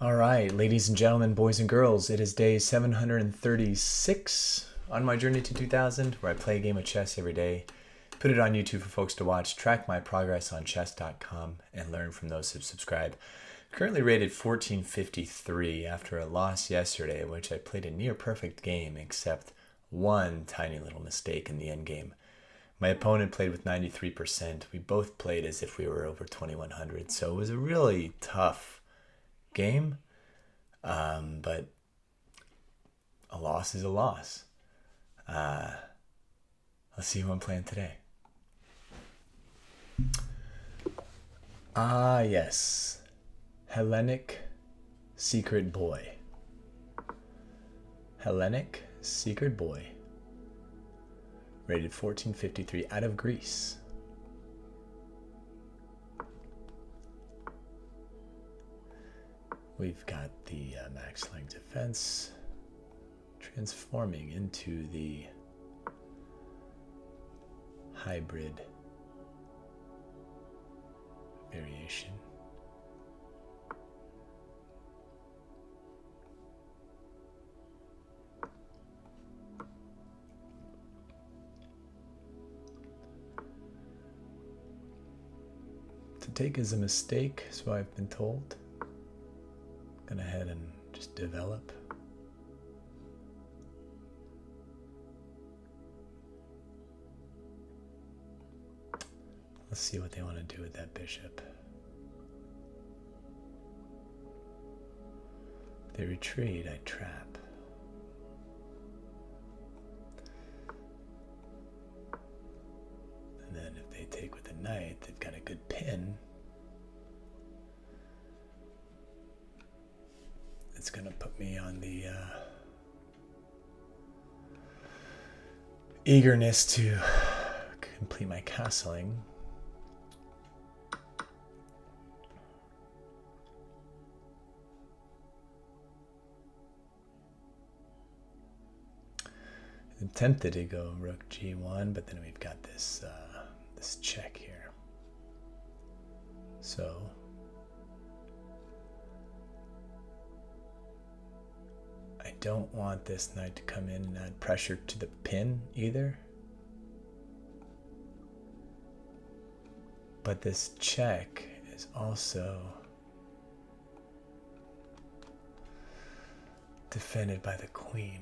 All right, ladies and gentlemen, boys and girls, it is day 736 on my journey to 2000, where I play a game of chess every day, put it on YouTube for folks to watch, track my progress on chess.com, and learn from those who subscribe. Currently rated 1453 after a loss yesterday, in which I played a near perfect game, except one tiny little mistake in the end game. My opponent played with 93%. We both played as if we were over 2100, so it was a really tough game, but a loss is a loss. Let's see who I'm playing today. Yes, Hellenic Secret Boy. Hellenic Secret Boy, rated 1453, out of Greece. We've got the max length defense transforming into the hybrid variation. To take is a mistake, so I've been told. Gonna head and just develop. Let's see what they want to do with that bishop. If they retreat, I trap. And then if they take with the knight, they've got a good pin. It's going to put me on the eagerness to complete my castling. I'm tempted to go rook g1, but then we've got this this check here. So I don't want this knight to come in and add pressure to the pin either. But this check is also defended by the queen.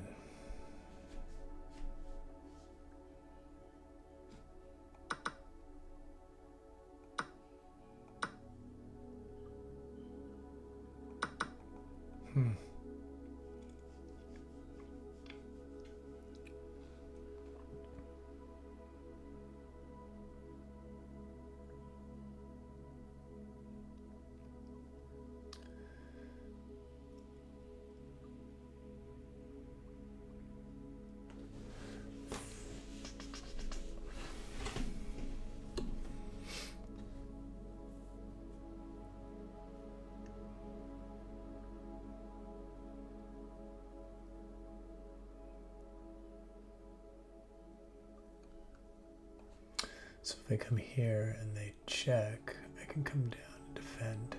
So if I come here and they check, I can come down and defend.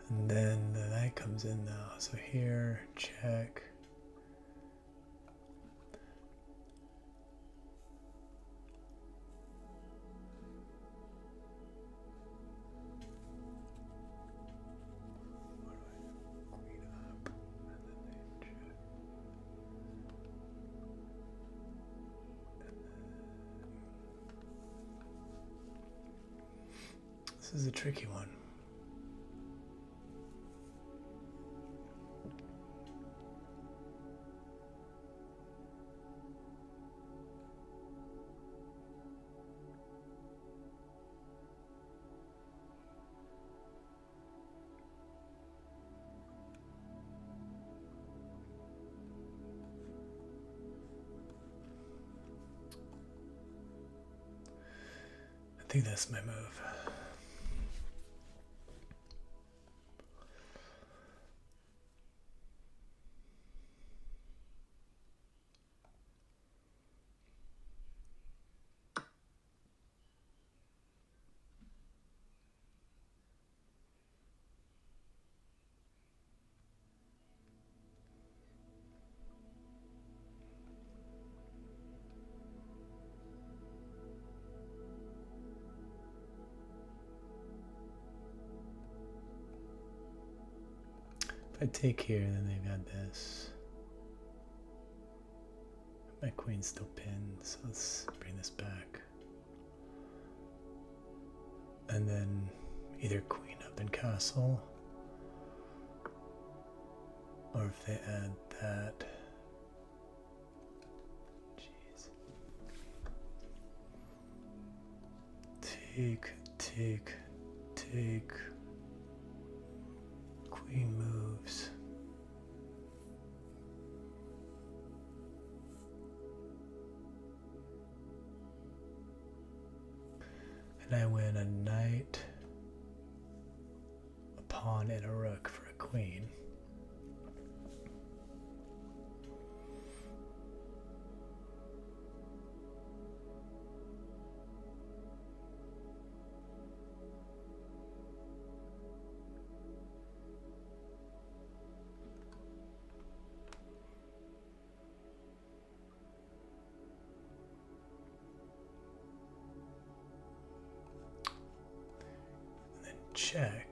And then the knight comes in now. So here, check. This is a tricky one. I think that's my move. If I take here, then they've got this. My queen's still pinned, so let's bring this back. And then either queen up in castle, or if they add that. Jeez. Take, take, take. Queen moves. And I win a knight, a pawn, and a rook for a queen. Check.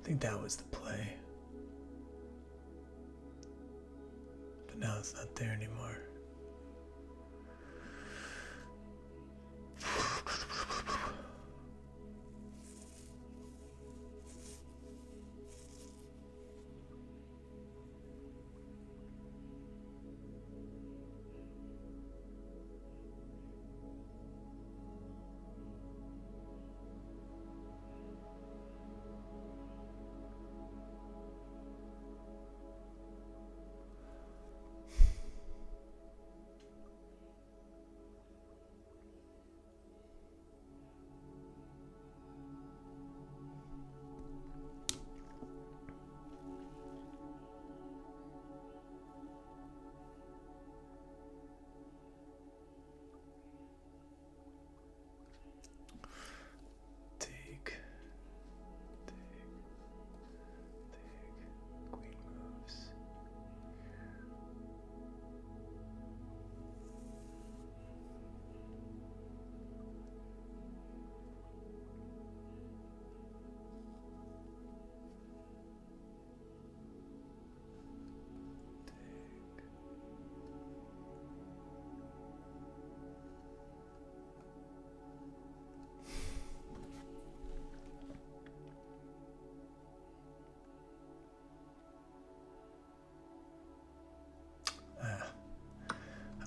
I think that was the play. But now it's not there anymore.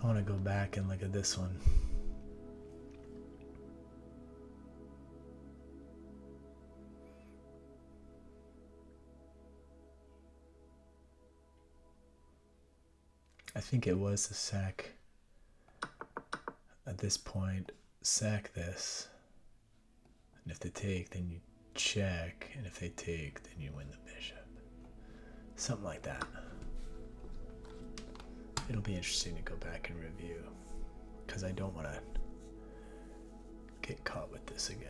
I want to go back and look at this one. I think it was the sack. At this point, sack this. And if they take, then you check. And if they take, then you win the bishop. Something like that. It'll be interesting to go back and review, because I don't want to get caught with this again.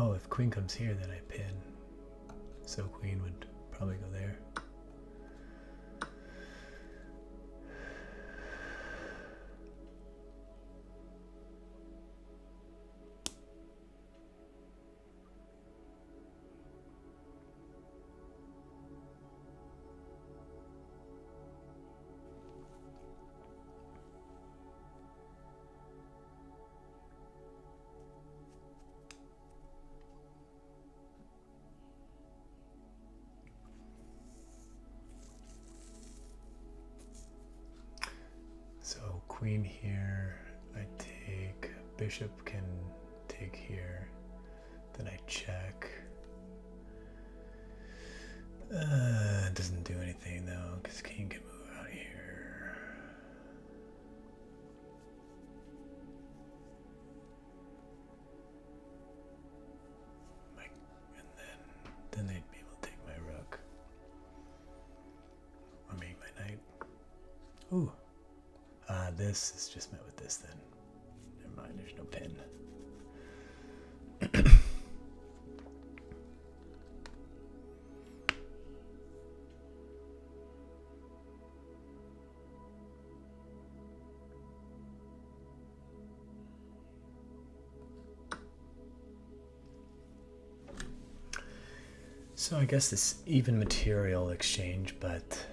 Oh, if queen comes here, then I pin. So queen would probably go there. So queen here, I take, bishop can take here, then I check. It doesn't do anything though, because king can move out here. And then they'd be able to take my rook. Or maybe my knight. Ooh. This is just met with this then. Never mind, there's no pin. So I guess this even material exchange, but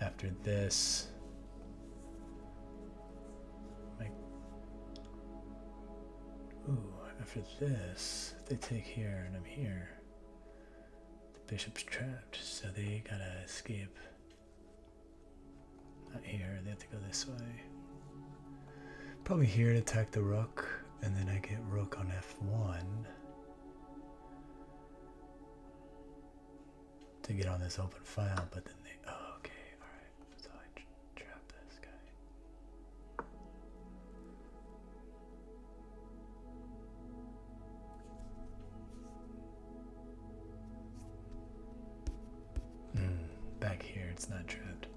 after this, after this, if they take here and I'm here, the bishop's trapped, so they gotta escape. Not here, they have to go this way. Probably here to attack the rook, and then I get rook on f1 to get on this open file, but then they, oh, okay, alright, so I trap this guy. Back here, it's not trapped.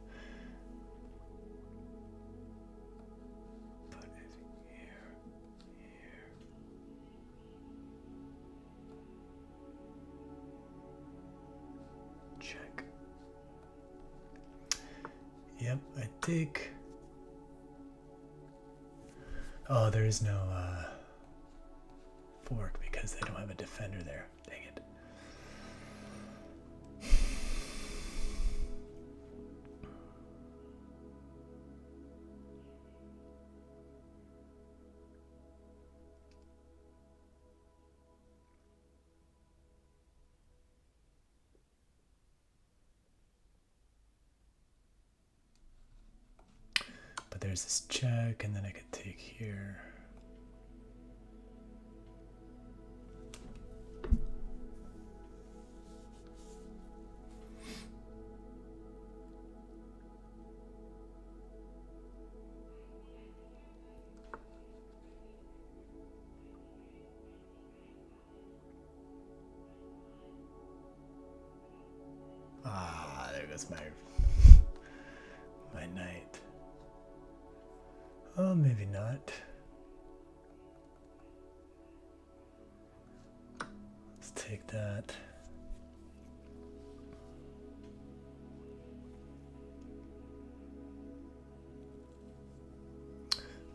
Put it here, here. Check. Yep, I think. Oh, there is no fork because they don't have a defender there. Dang it. But there's this check, and then I could take here. Ah, there goes my knight. Oh, maybe not. Let's take that.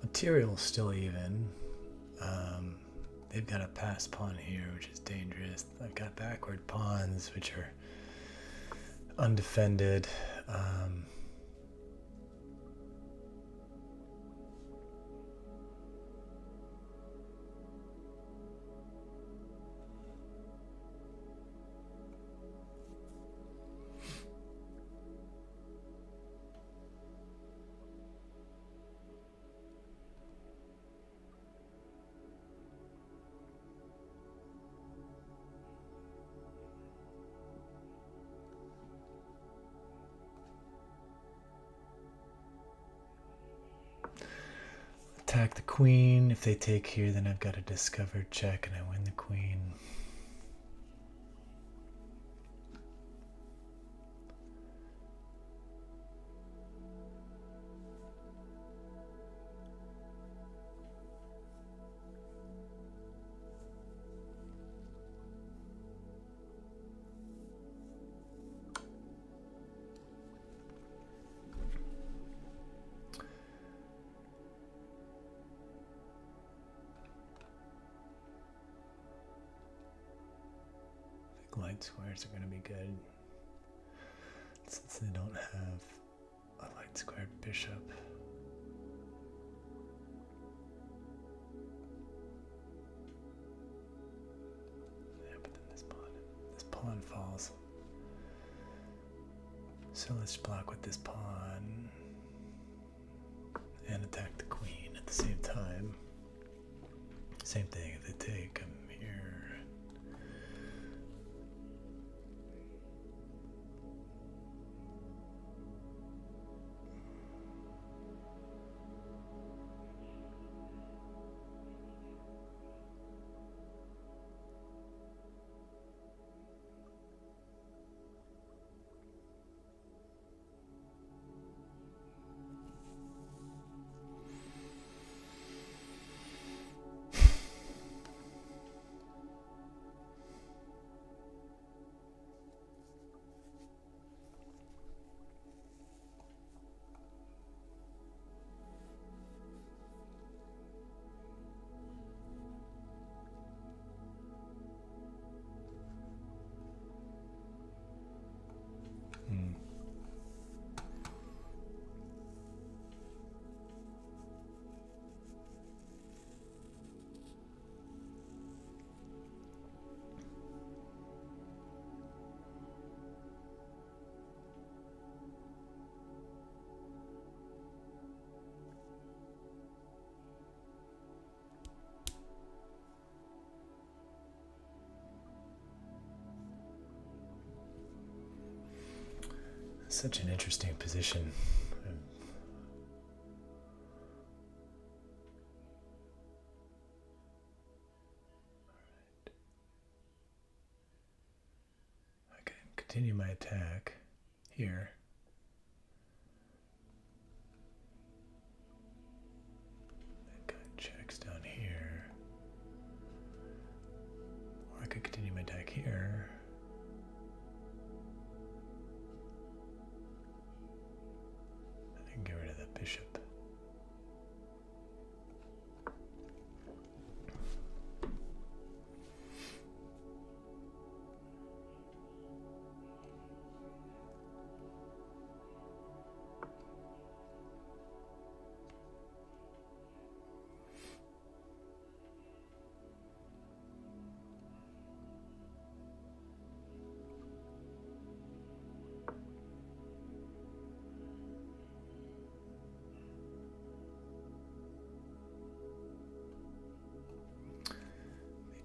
Material's still even. They've got a pass pawn here, which is dangerous. I've got backward pawns, which are undefended. Attack the queen. If they take here, then I've got a discovered check and I win the queen. light squares are going to be good. Since they don't have a light squared bishop. Yeah, but then this pawn falls. So let's block with this pawn and attack the queen at the same time. Same thing, if they take, I'm here. Such an interesting position. I can continue my attack here. That guy checks down here. Or I could continue my attack here. Get rid of the bishop.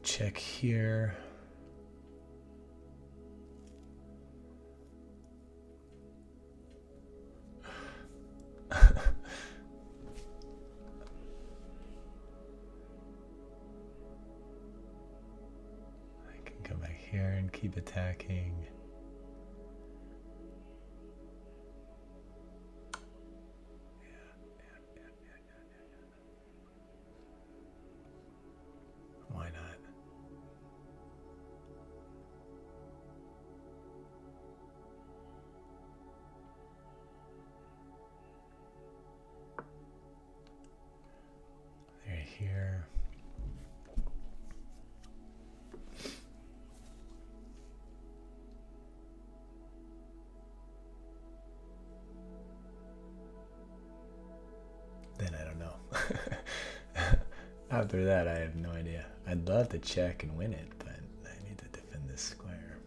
Check here. I can come back here and keep attacking. Why not? Here. Then I don't know. After that, I have no idea. I'd love to check and win it, but I need to defend this square.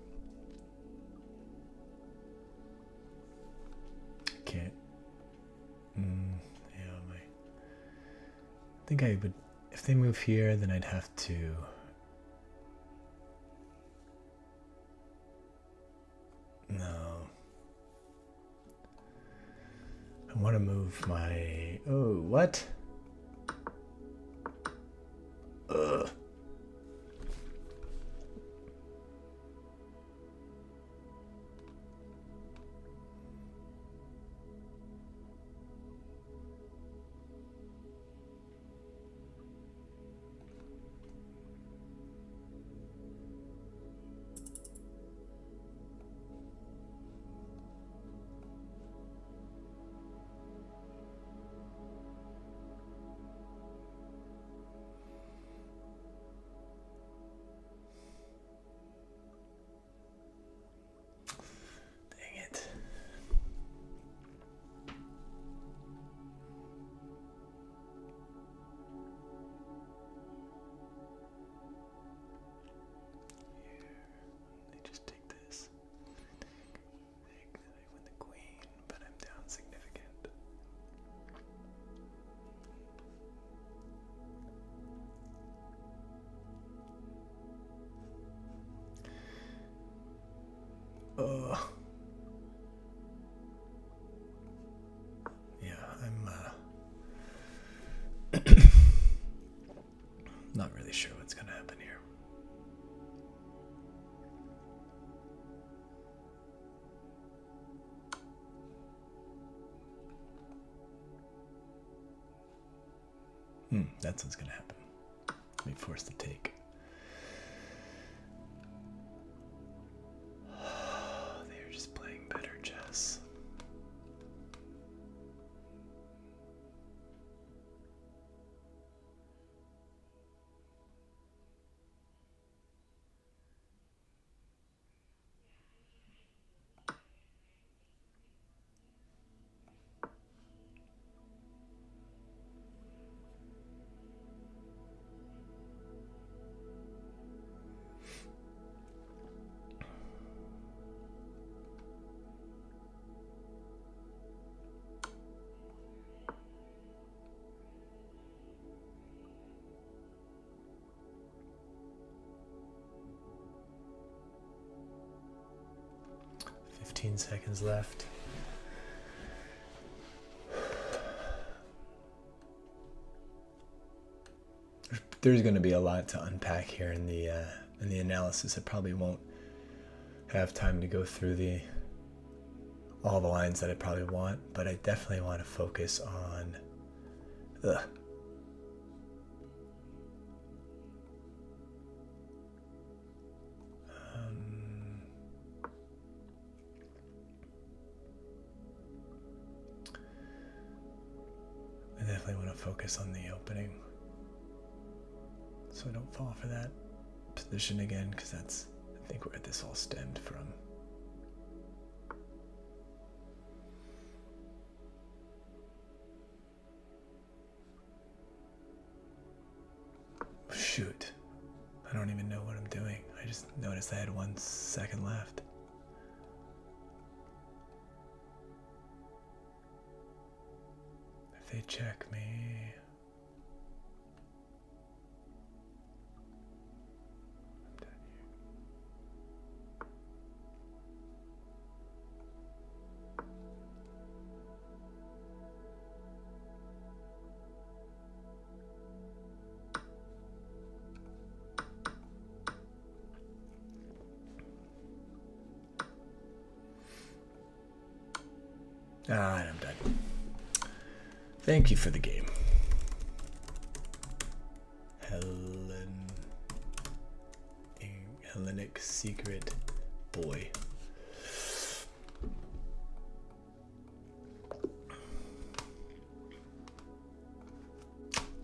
Can't. I think I would, if they move here, then I'd have to no. I want to move my, oh, what? Ugh. That's what's gonna happen. Be forced to take. They're just playing better chess. Seconds left. There's going to be a lot to unpack here in the analysis. I probably won't have time to go through all the lines that I probably want, but I definitely want to focus on I definitely want to focus on the opening, so I don't fall for that position again, because that's, I think, where this all stemmed from. Shoot, I don't even know what I'm doing. I just noticed I had 1 second left. If they check me, I'm done here. I'm done. Thank you for the game. Hellenic Secret Boy.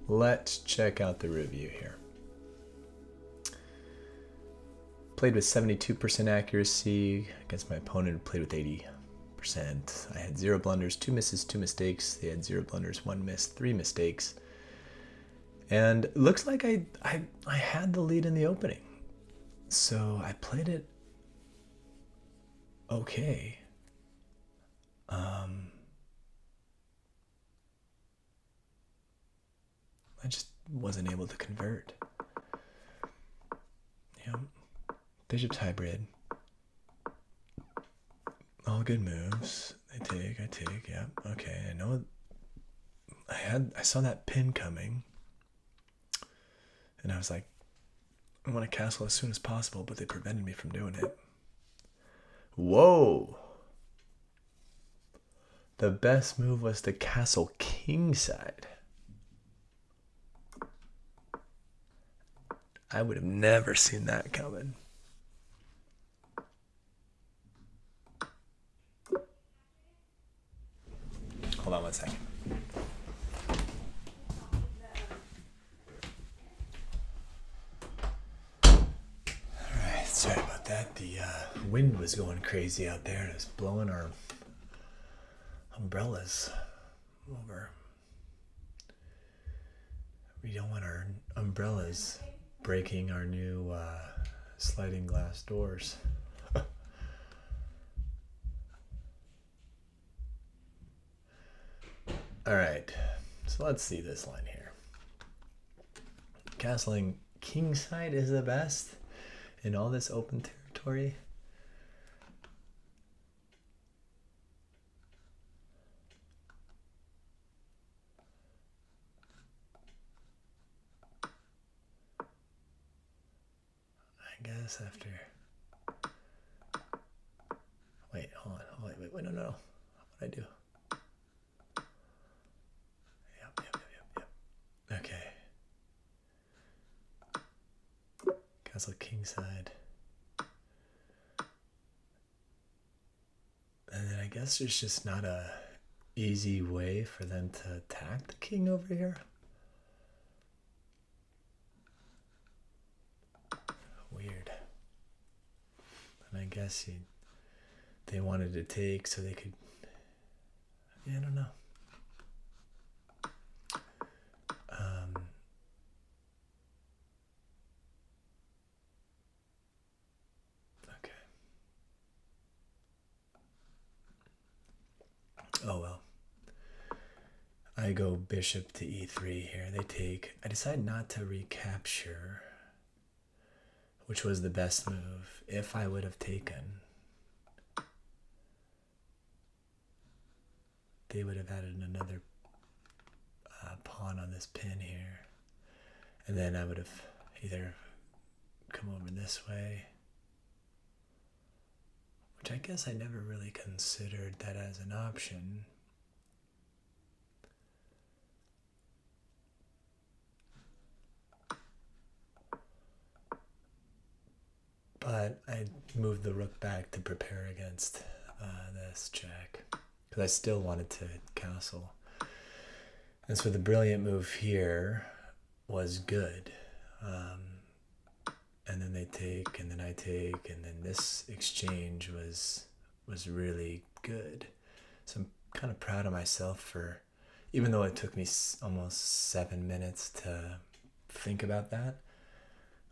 Let's check out the review here. Played with 72% accuracy against my opponent who played with 80%. I had 0 blunders, 2 misses, 2 mistakes. They had 0 blunders, 1 miss, 3 mistakes. And it looks like I had the lead in the opening. So I played it okay. I just wasn't able to convert. Yep. Bishop's hybrid. All good moves. I take, yeah. Okay, I know I saw that pin coming. And I was like, I want to castle as soon as possible, but they prevented me from doing it. Whoa! The best move was to castle kingside. I would have never seen that coming. Hold on 1 second. Alright, sorry about that. The wind was going crazy out there and it was blowing our umbrellas over. We don't want our umbrellas breaking our new sliding glass doors. Alright, so let's see this line here. Castling kingside is the best in all this open territory. I guess after... Wait, hold on. Wait, no. What'd I do? Yep. Okay. Castle kingside. And then I guess there's just not a easy way for them to attack the king over here. Weird. And I guess they wanted to take so they could... Yeah, I don't know. Okay. Oh well. I go bishop to e3 here. They take. I decide not to recapture, which was the best move. If I would have taken, they would have added another pawn on this pin here. And then I would have either come over this way, which I guess I never really considered that as an option. But I moved the rook back to prepare against this check, because I still wanted to castle. And so the brilliant move here was good. And then they take, and then I take, and then this exchange was really good. So I'm kind of proud of myself for, even though it took me almost 7 minutes to think about that,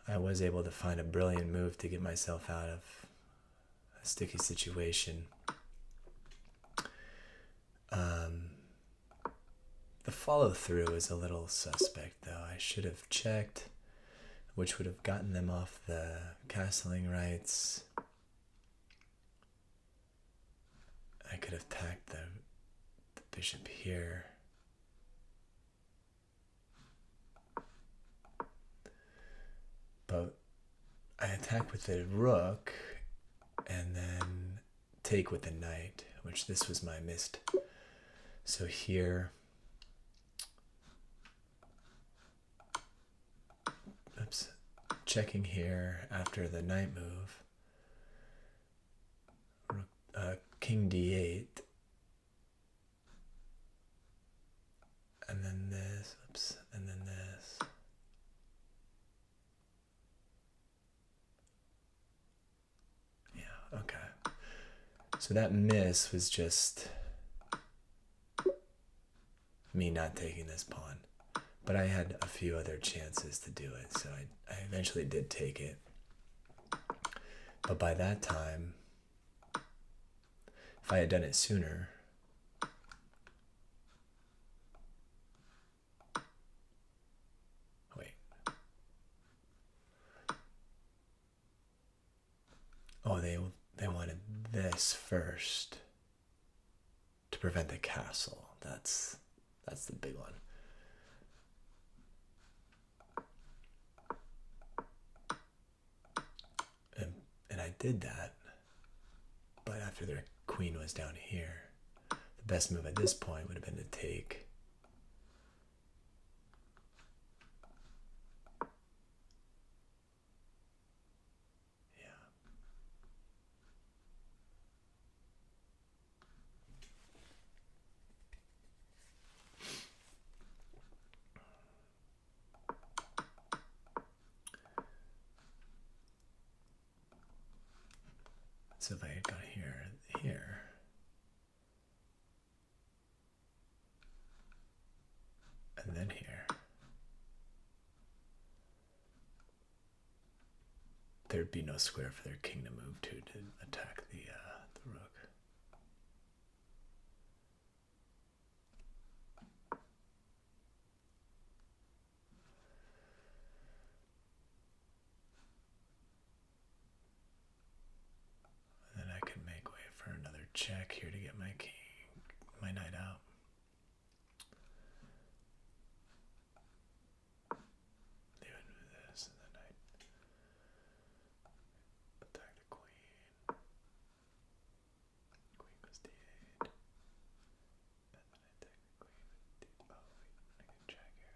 I was able to find a brilliant move to get myself out of a sticky situation. The follow-through is a little suspect, though. I should have checked, which would have gotten them off the castling rights. I could have attacked the bishop here. But I attack with the rook and then take with the knight, which this was my missed. So here, oops, checking here after the knight move, king d8, and then this, oops, and then this. Yeah, okay. So that miss was just me not taking this pawn. But I had a few other chances to do it, so I eventually did take it. But by that time, if I had done it sooner, wait. Oh, they wanted this first to prevent the castle. That's the big one. And I did that, but after their queen was down here, the best move at this point would have been to take. Yeah. So if I had gone here, and then here, there'd be no square for their king to move to attack the rook. And then I could make way for another check here to get my knight out. They would move this, and then I attack the queen. Queen goes d8. And then I attack the queen with d8. Oh wait, I can check here.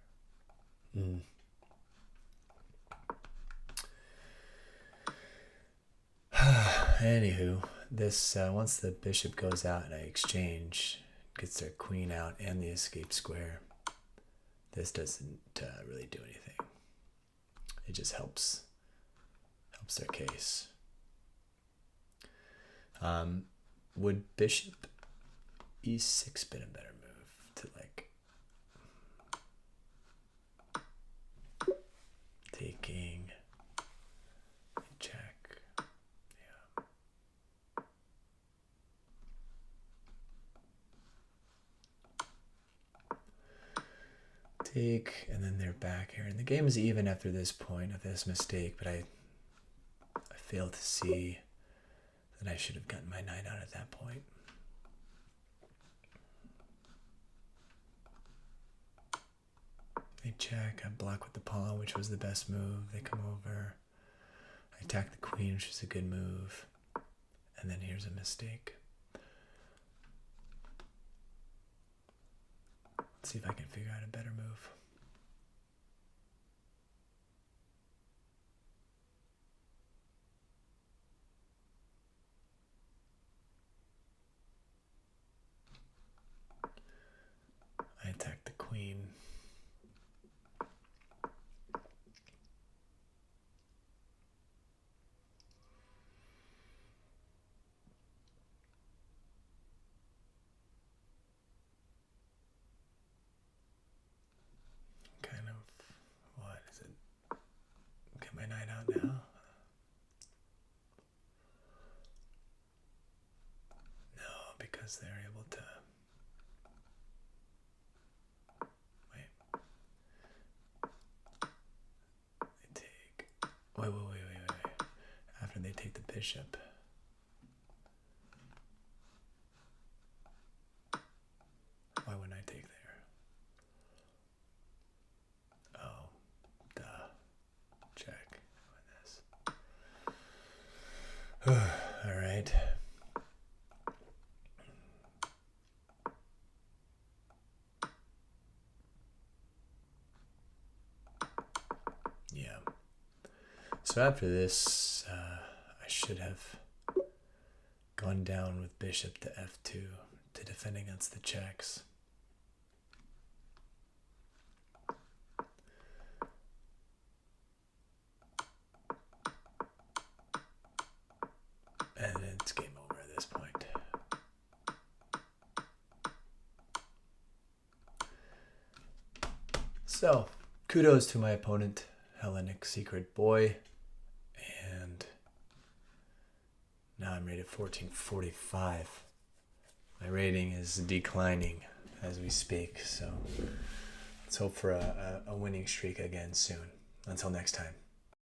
Anywho, this once the bishop goes out and I exchange, gets their queen out and the escape square. This doesn't really do anything. It just helps their case. Would bishop e6 been a better move to like taking check? Yeah. Take, and then they're back here. And the game is even after this point of this mistake, but I failed to see that I should have gotten my knight out at that point. They check, I block with the pawn, which was the best move. They come over. I attack the queen, which is a good move. And then here's a mistake. Let's see if I can figure out a better move. I attack the queen. Kind of, what is it? Get my knight out now. No, because they're able to. Wait. After they take the bishop. Why wouldn't I take there? Oh, duh. Check. This. All right. Yeah. So after this, I should have gone down with bishop to f2 to defend against the checks. And it's game over at this point. So, kudos to my opponent, Hellenic Secret Boy. And now I'm rated 1445. My rating is declining as we speak, so let's hope for a winning streak again soon. Until next time.